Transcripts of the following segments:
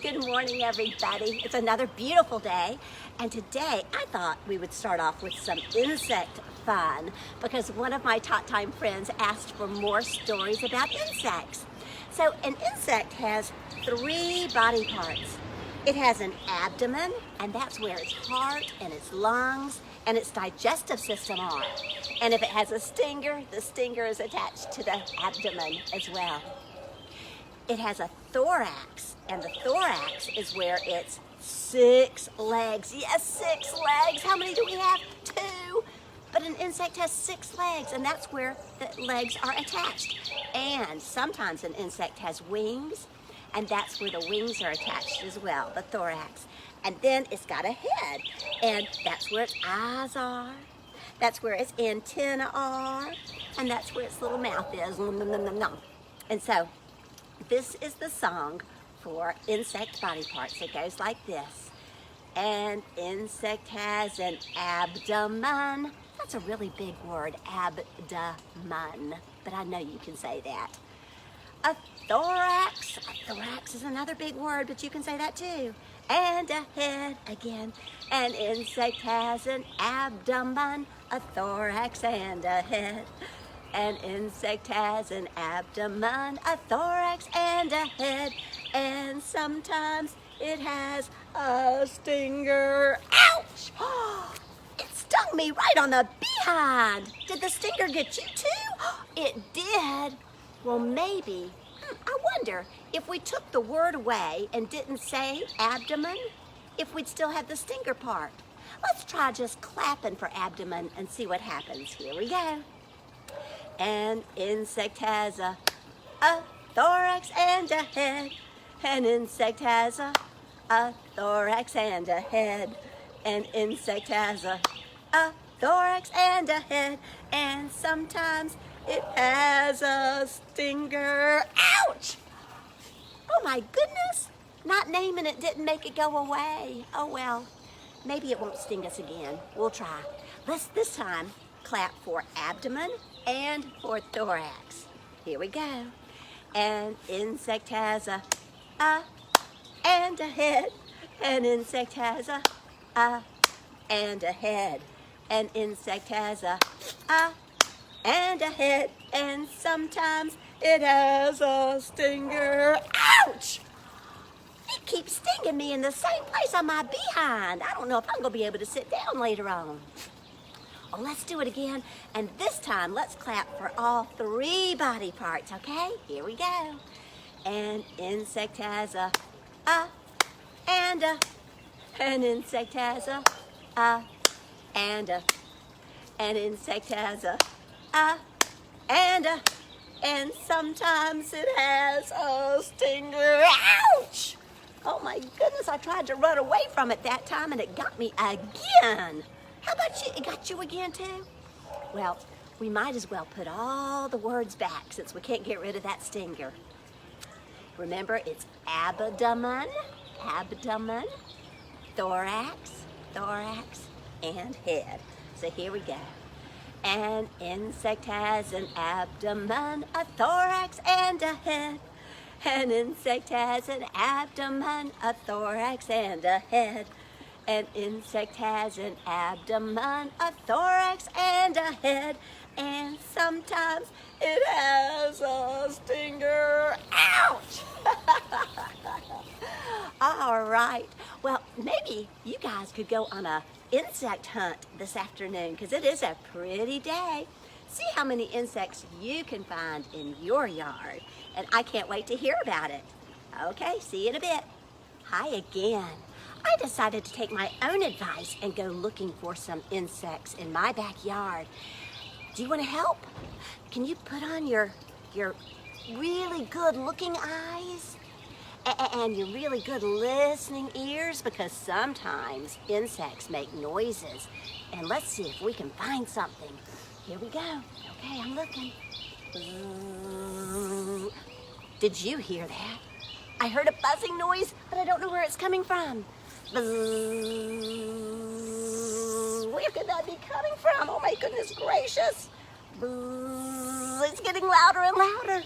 Good morning, everybody. It's another beautiful day, and today I thought we would start off with some insect fun because one of my Tot Time friends asked for more stories about insects. So an insect has 3 body parts. It has an abdomen, and that's where its heart and its lungs and its digestive system are. And if it has a stinger, the stinger is attached to the abdomen as well. It has a thorax, and the thorax is where it's 6 legs. Yes, 6 legs. How many do we have? 2. But an insect has 6 legs, and that's where the legs are attached. And sometimes an insect has wings, and that's where the wings are attached as well, the thorax. And then it's got a head, and that's where its eyes are. That's where its antennae are, and that's where its little mouth is. And so, this is the song for insect body parts. It goes like this. An insect has an abdomen. That's a really big word, abdomen. But I know you can say that. A thorax. A thorax is another big word, but you can say that too. And a head again. An insect has an abdomen, a thorax, and a head. An insect has an abdomen, a thorax, and a head, and sometimes it has a stinger. Ouch! It stung me right on the behind. Did the stinger get you too? It did. Well, maybe, I wonder if we took the word away and didn't say abdomen, if we'd still have the stinger part. Let's try just clapping for abdomen and see what happens. Here we go. An insect has a thorax and a head. An insect has a thorax and a head. An insect has a thorax and a head. And sometimes it has a stinger. Ouch! Oh my goodness! Not naming it didn't make it go away. Oh well, maybe it won't sting us again. We'll try. Let's this time clap for abdomen and for thorax. Here we go. An insect has a and a head. An insect has a and a head. An insect has a and a head. And sometimes it has a stinger. Ouch! It keeps stinging me in the same place on my behind. I don't know if I'm going to be able to sit down later on. Oh, let's do it again, and this time let's clap for all 3 body parts, okay? Here we go. An insect has a and a. An insect has a and a. An insect has a and a. And sometimes it has a stinger. Ouch! Oh my goodness, I tried to run away from it that time and it got me again. How about you? It got you again too? Well, we might as well put all the words back since we can't get rid of that stinger. Remember, it's abdomen, abdomen, thorax, thorax, and head. So here we go. An insect has an abdomen, a thorax, and a head. An insect has an abdomen, a thorax, and a head. An insect has an abdomen, a thorax, and a head, and sometimes it has a stinger. Ouch! All right. Well, maybe you guys could go on a insect hunt this afternoon because it is a pretty day. See how many insects you can find in your yard, and I can't wait to hear about it. Okay, see you in a bit. Hi again. I decided to take my own advice and go looking for some insects in my backyard. Do you want to help? Can you put on your really good looking eyes and your really good listening ears? Because sometimes insects make noises. And let's see if we can find something. Here we go. Okay, I'm looking. Did you hear that? I heard a buzzing noise, but I don't know where it's coming from. Where could that be coming from? Oh my goodness gracious. It's getting louder and louder.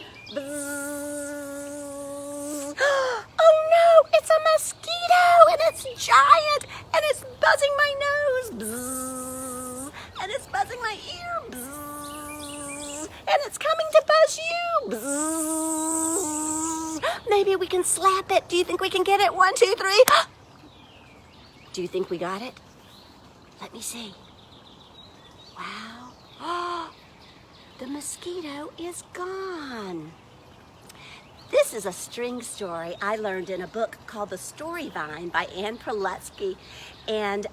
Oh no, it's a giant, and it's buzzing my nose, bzzz, and it's buzzing my ear, bzzz, and it's coming to buzz you, bzzz. Maybe we can slap it. Do you think we can get it? 1, 2, 3. Do you think we got it? Let me see. Wow. Oh, the mosquito is gone. This is a string story I learned in a book called The Story Vine by Anne Prelutsky. And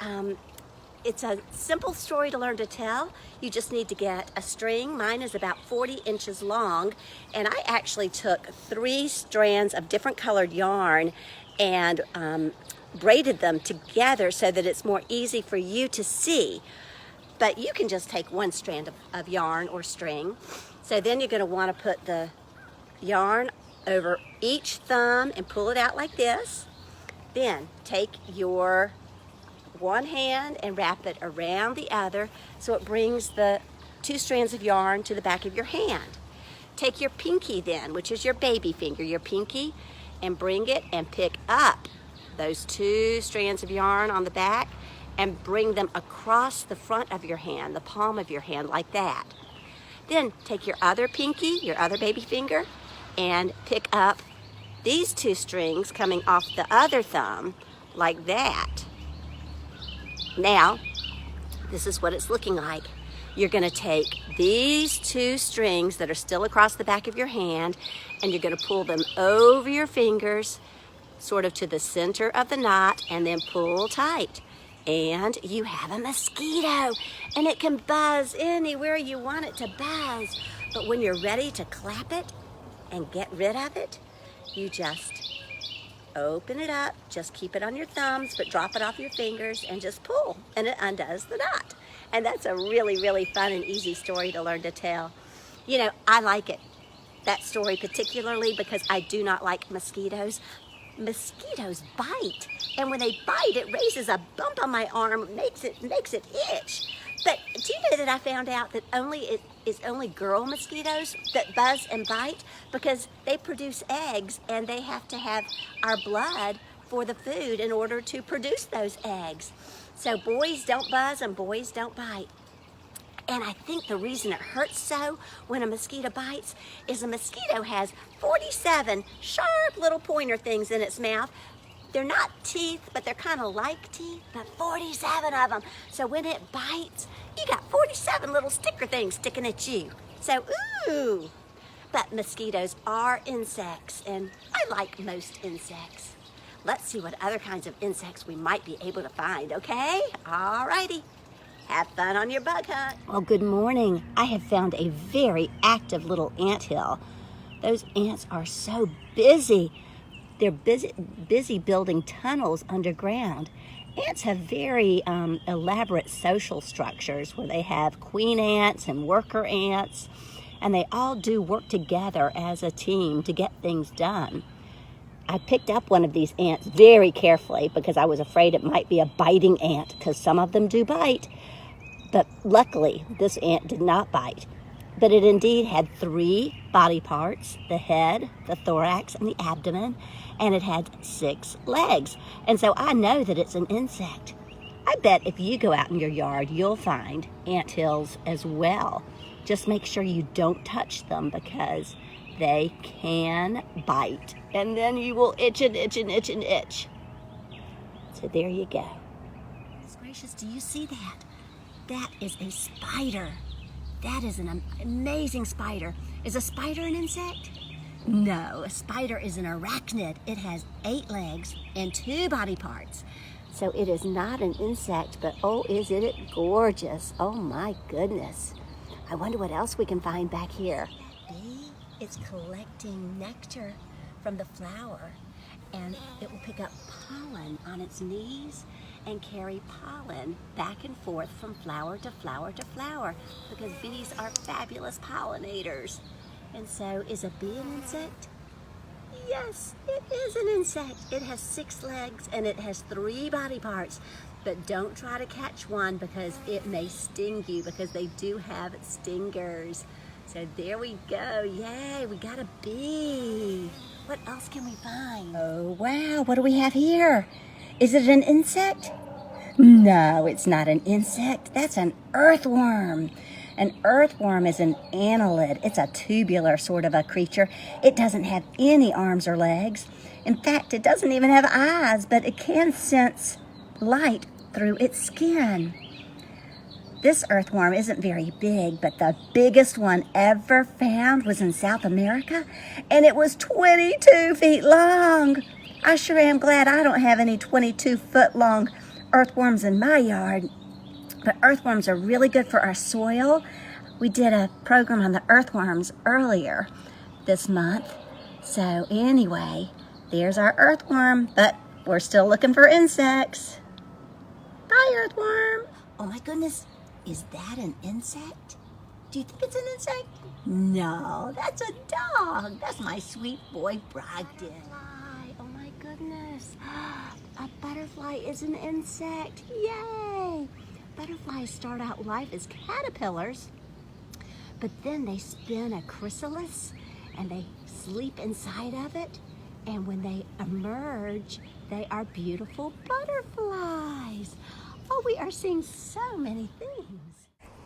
it's a simple story to learn to tell. You just need to get a string. Mine is about 40 inches long. And I actually took 3 strands of different colored yarn and braided them together so that it's more easy for you to see. But you can just take 1 strand of yarn or string. So then you're going to want to put the yarn over each thumb and pull it out like this. Then take your one hand and wrap it around the other so it brings the 2 strands of yarn to the back of your hand. Take your pinky then, which is your baby finger, your pinky, and bring it and pick up those 2 strands of yarn on the back and bring them across the front of your hand, the palm of your hand, like that. Then take your other pinky, your other baby finger, and pick up these 2 strings coming off the other thumb like that. Now, this is what it's looking like. You're going to take these 2 strings that are still across the back of your hand and you're going to pull them over your fingers sort of to the center of the knot and then pull tight. And you have a mosquito, and it can buzz anywhere you want it to buzz. But when you're ready to clap it and get rid of it, you just open it up, just keep it on your thumbs, but drop it off your fingers and just pull, and it undoes the knot. And that's a really, really fun and easy story to learn to tell. You know, I like it, that story particularly, because I do not like mosquitoes. Mosquitoes bite, and when they bite, it raises a bump on my arm, makes it itch. But do you know that I found out that it's only girl mosquitoes that buzz and bite because they produce eggs and they have to have our blood for the food in order to produce those eggs. So boys don't buzz and boys don't bite. And I think the reason it hurts so when a mosquito bites is a mosquito has 47 sharp little pointer things in its mouth. They're not teeth, but they're kind of like teeth, but 47 of them. So when it bites, you got 47 little sticker things sticking at you. So, ooh. But mosquitoes are insects, and I like most insects. Let's see what other kinds of insects we might be able to find, okay? All righty. Have fun on your bug hunt. Well, good morning. I have found a very active little anthill. Those ants are so busy. They're busy building tunnels underground. Ants have very elaborate social structures where they have queen ants and worker ants, and they all do work together as a team to get things done. I picked up one of these ants very carefully because I was afraid it might be a biting ant, because some of them do bite. But luckily, this ant did not bite. But it indeed had 3 body parts, the head, the thorax, and the abdomen, and it had 6 legs. And so I know that it's an insect. I bet if you go out in your yard, you'll find anthills as well. Just make sure you don't touch them because they can bite. And then you will itch and itch and itch and itch. So there you go. Goodness gracious, do you see that? That is a spider. That is an amazing spider. Is a spider an insect? No, a spider is an arachnid. It has 8 legs and 2 body parts. So it is not an insect, but oh, isn't it gorgeous? Oh my goodness. I wonder what else we can find back here. That bee is collecting nectar from the flower, and it will pick up pollen on its knees and carry pollen back and forth from flower to flower to flower, because bees are fabulous pollinators. And so, is a bee an insect? Yes, it is an insect. It has 6 legs and it has 3 body parts. But don't try to catch one because it may sting you, because they do have stingers. So there we go. Yay, we got a bee. What else can we find? Oh, wow, what do we have here? Is it an insect? No, it's not an insect. That's an earthworm. An earthworm is an annelid. It's a tubular sort of a creature. It doesn't have any arms or legs. In fact, it doesn't even have eyes, but it can sense light through its skin. This earthworm isn't very big, but the biggest one ever found was in South America, and it was 22 feet long. I sure am glad I don't have any 22-foot-long earthworms in my yard. But earthworms are really good for our soil. We did a program on the earthworms earlier this month. So anyway, there's our earthworm, but we're still looking for insects. Bye, earthworm. Oh my goodness, is that an insect? Do you think it's an insect? No, that's a dog. That's my sweet boy, Brogdon. Butterfly. Oh my goodness. A butterfly is an insect. Yay! Butterflies start out life as caterpillars, but then they spin a chrysalis and they sleep inside of it. And when they emerge, they are beautiful butterflies. Oh, we are seeing so many things.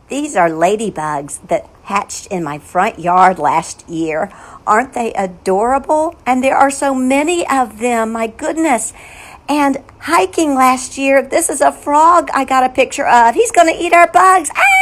These are ladybugs that hatched in my front yard last year. Aren't they adorable? And there are so many of them, my goodness. And hiking last year, this is a frog I got a picture of. He's going to eat our bugs. Ah!